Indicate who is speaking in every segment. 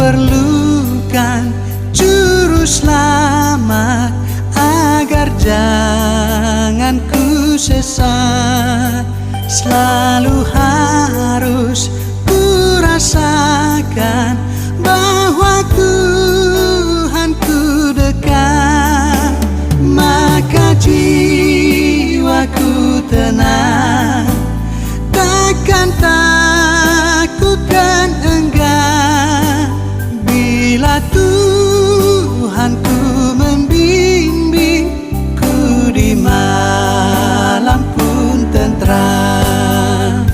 Speaker 1: perlukan juru selamat agar jangan ku sesat. Selalu harus ku rasakan bahwa Tuhanku dekat, maka jiwaku tenang, takkan takut dan enggan bila Tuhanku membimbingku di malam pun tentram.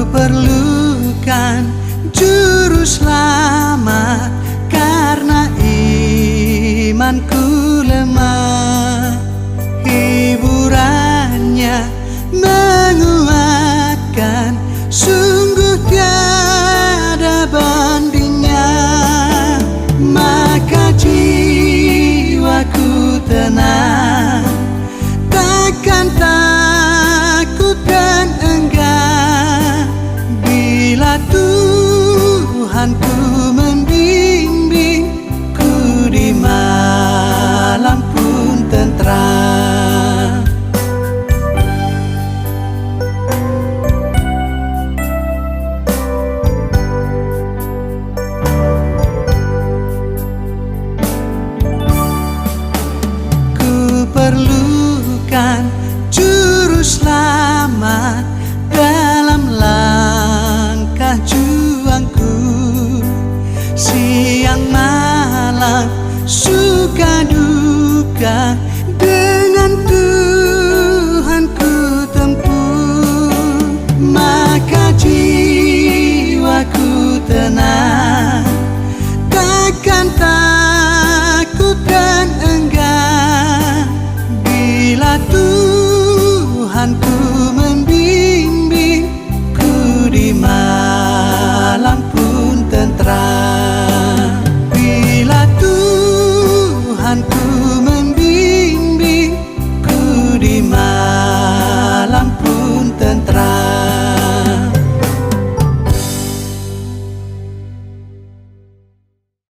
Speaker 1: Perlukan juru selamat karena imanku lemah. Hiburannya menguatkan, sungguh tiada bandingnya. Maka jiwaku tenang, takkan takut dan enggan bila Tuhanku membimbingku di malam pun tentram. Ku perlukan juru selamat dalam langkah juangku, siang malam suka duka